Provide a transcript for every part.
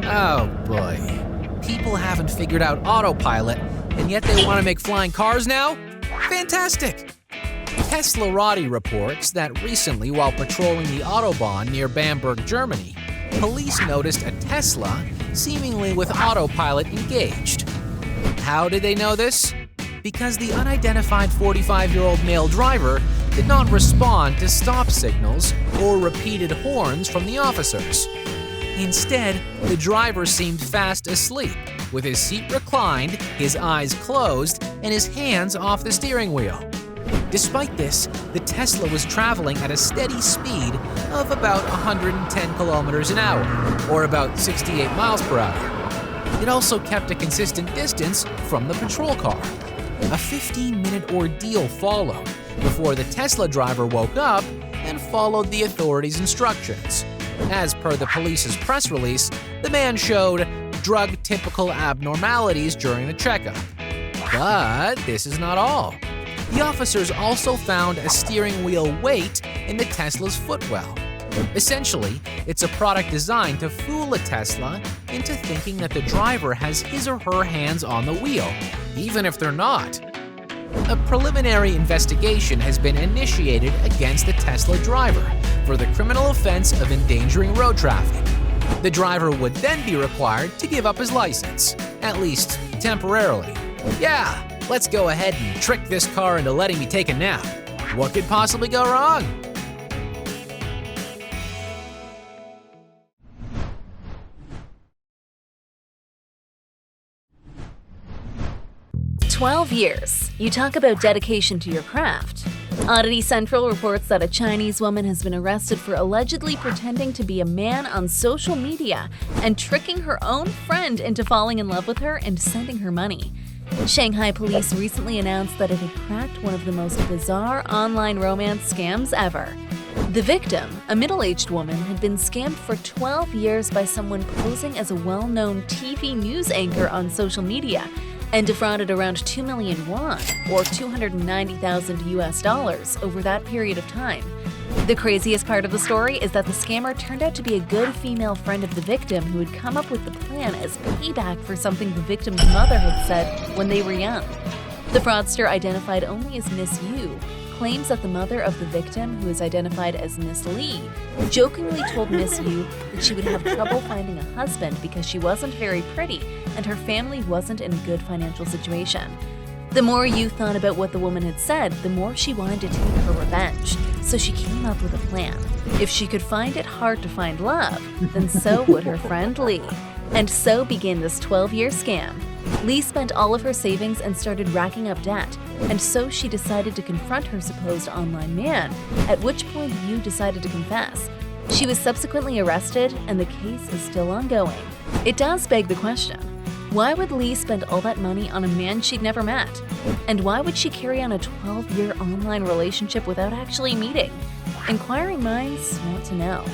Oh boy. People haven't figured out autopilot, and yet they want to make flying cars now? Fantastic! Teslarati reports that recently, while patrolling the Autobahn near Bamberg, Germany, police noticed a Tesla seemingly with autopilot engaged. How did they know this? Because the unidentified 45-year-old male driver did not respond to stop signals or repeated horns from the officers. Instead, the driver seemed fast asleep, with his seat reclined, his eyes closed, and his hands off the steering wheel. Despite this, the Tesla was traveling at a steady speed of about 110 kilometers an hour, or about 68 miles per hour. It also kept a consistent distance from the patrol car. A 15-minute ordeal followed before the Tesla driver woke up and followed the authorities' instructions. As per the police's press release, the man showed drug-typical abnormalities during the checkup. But this is not all. The officers also found a steering wheel weight in the Tesla's footwell. Essentially, it's a product designed to fool a Tesla into thinking that the driver has his or her hands on the wheel, even if they're not. A preliminary investigation has been initiated against the Tesla driver for the criminal offense of endangering road traffic. The driver would then be required to give up his license, at least temporarily. Yeah, let's go ahead and trick this car into letting me take a nap. What could possibly go wrong? "12 years. You talk about dedication to your craft." Oddity Central reports that a Chinese woman has been arrested for allegedly pretending to be a man on social media and tricking her own friend into falling in love with her and sending her money. Shanghai police recently announced that it had cracked one of the most bizarre online romance scams ever. The victim, a middle-aged woman, had been scammed for 12 years by someone posing as a well-known TV news anchor on social media and defrauded around 2 million won, or $290,000 over that period of time. The craziest part of the story is that the scammer turned out to be a good female friend of the victim who had come up with the plan as payback for something the victim's mother had said when they were young. The fraudster, identified only as Miss Yu, claims that the mother of the victim, who is identified as Miss Lee, jokingly told Miss Yu that she would have trouble finding a husband because she wasn't very pretty and her family wasn't in a good financial situation. The more Yu thought about what the woman had said, the more she wanted to take her revenge, so she came up with a plan. If she could find it hard to find love, then so would her friend Lee. And so began this 12-year scam. Lee spent all of her savings and started racking up debt, and so she decided to confront her supposed online man, at which point Yu decided to confess. She was subsequently arrested, and the case is still ongoing. It does beg the question, why would Lee spend all that money on a man she'd never met? And why would she carry on a 12-year online relationship without actually meeting? Inquiring minds want to know.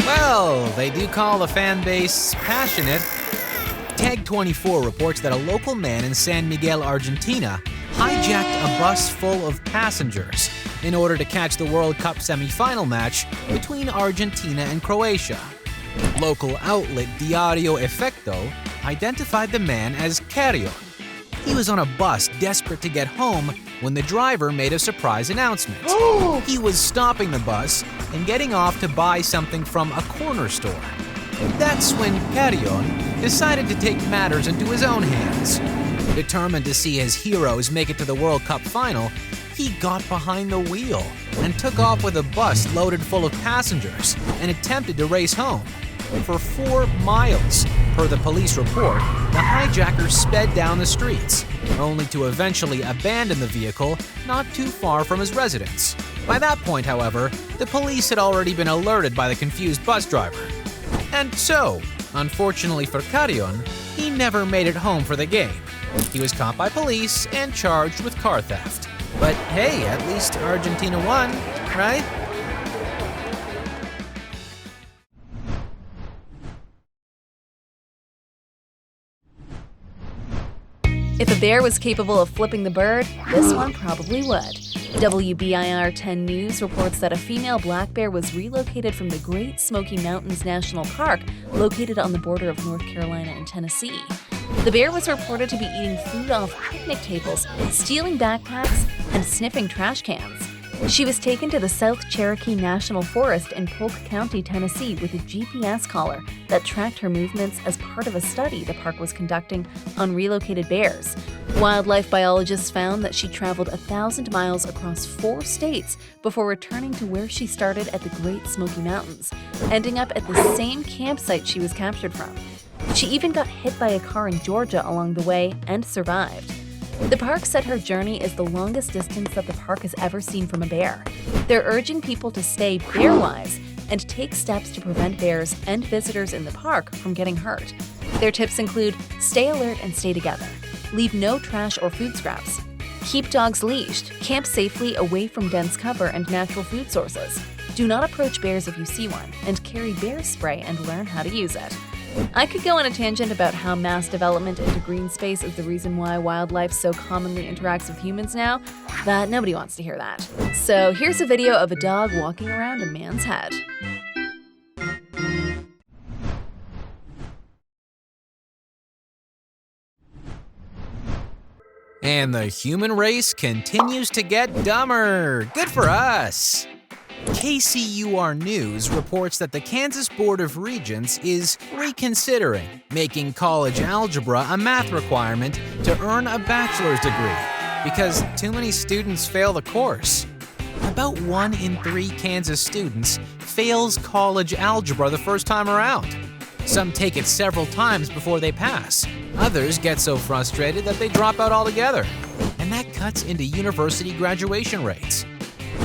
Well, they do call the fan base passionate. Tag24 reports that a local man in San Miguel, Argentina, hijacked a bus full of passengers in order to catch the World Cup semi-final match between Argentina and Croatia. Local outlet Diario Efecto identified the man as Carrion. He was on a bus desperate to get home when the driver made a surprise announcement. He was stopping the bus and getting off to buy something from a corner store. That's when Carrion decided to take matters into his own hands. Determined to see his heroes make it to the World Cup final, he got behind the wheel and took off with a bus loaded full of passengers and attempted to race home. For 4 miles, per the police report, the hijacker sped down the streets, only to eventually abandon the vehicle not too far from his residence. By that point, however, the police had already been alerted by the confused bus driver. And so, unfortunately for Carrion, he never made it home for the game. He was caught by police and charged with car theft. But hey, at least Argentina won, right? If a bear was capable of flipping the bird, this one probably would. WBIR 10 News reports that a female black bear was relocated from the Great Smoky Mountains National Park, located on the border of North Carolina and Tennessee. The bear was reported to be eating food off picnic tables, stealing backpacks, and sniffing trash cans. She was taken to the South Cherokee National Forest in Polk County, Tennessee, with a GPS collar that tracked her movements as part of a study the park was conducting on relocated bears. Wildlife biologists found that she traveled 1,000 miles across 4 states before returning to where she started at the Great Smoky Mountains, ending up at the same campsite she was captured from. She even got hit by a car in Georgia along the way and survived. The park said her journey is the longest distance that the park has ever seen from a bear. They're urging people to stay bear-wise and take steps to prevent bears and visitors in the park from getting hurt. Their tips include stay alert and stay together, leave no trash or food scraps, keep dogs leashed, camp safely away from dense cover and natural food sources, do not approach bears if you see one, and carry bear spray and learn how to use it. I could go on a tangent about how mass development into green space is the reason why wildlife so commonly interacts with humans now, but nobody wants to hear that. So here's a video of a dog walking around a man's head. And the human race continues to get dumber. Good for us! KCUR News reports that the Kansas Board of Regents is reconsidering making college algebra a math requirement to earn a bachelor's degree because too many students fail the course. About 1 in 3 Kansas students fails college algebra the first time around. Some take it several times before they pass. Others get so frustrated that they drop out altogether. And that cuts into university graduation rates.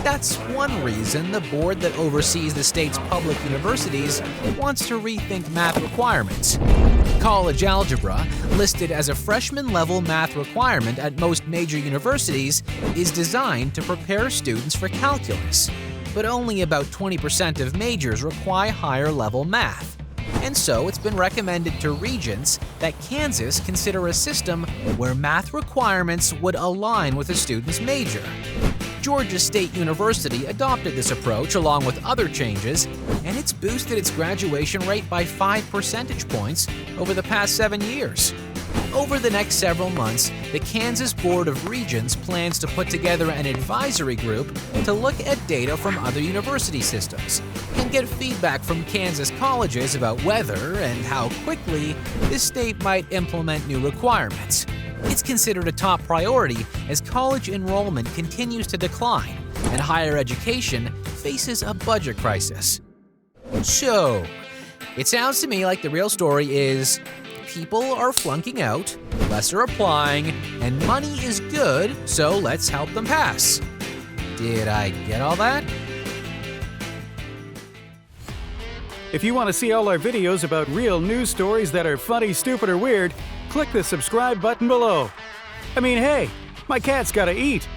That's one reason the board that oversees the state's public universities wants to rethink math requirements. College algebra, listed as a freshman-level math requirement at most major universities, is designed to prepare students for calculus. But only about 20% of majors require higher-level math. And so it's been recommended to regents that Kansas consider a system where math requirements would align with a student's major. Georgia State University adopted this approach along with other changes, and it's boosted its graduation rate by 5 percentage points over the past 7 years. Over the next several months, the Kansas Board of Regents plans to put together an advisory group to look at data from other university systems and get feedback from Kansas colleges about whether and how quickly the state might implement new requirements. It's considered a top priority as college enrollment continues to decline and higher education faces a budget crisis. So, it sounds to me like the real story is people are flunking out, less are applying, and money is good, so let's help them pass. Did I get all that? If you want to see all our videos about real news stories that are funny, stupid, or weird, click the subscribe button below. I mean, hey, my cat's gotta eat.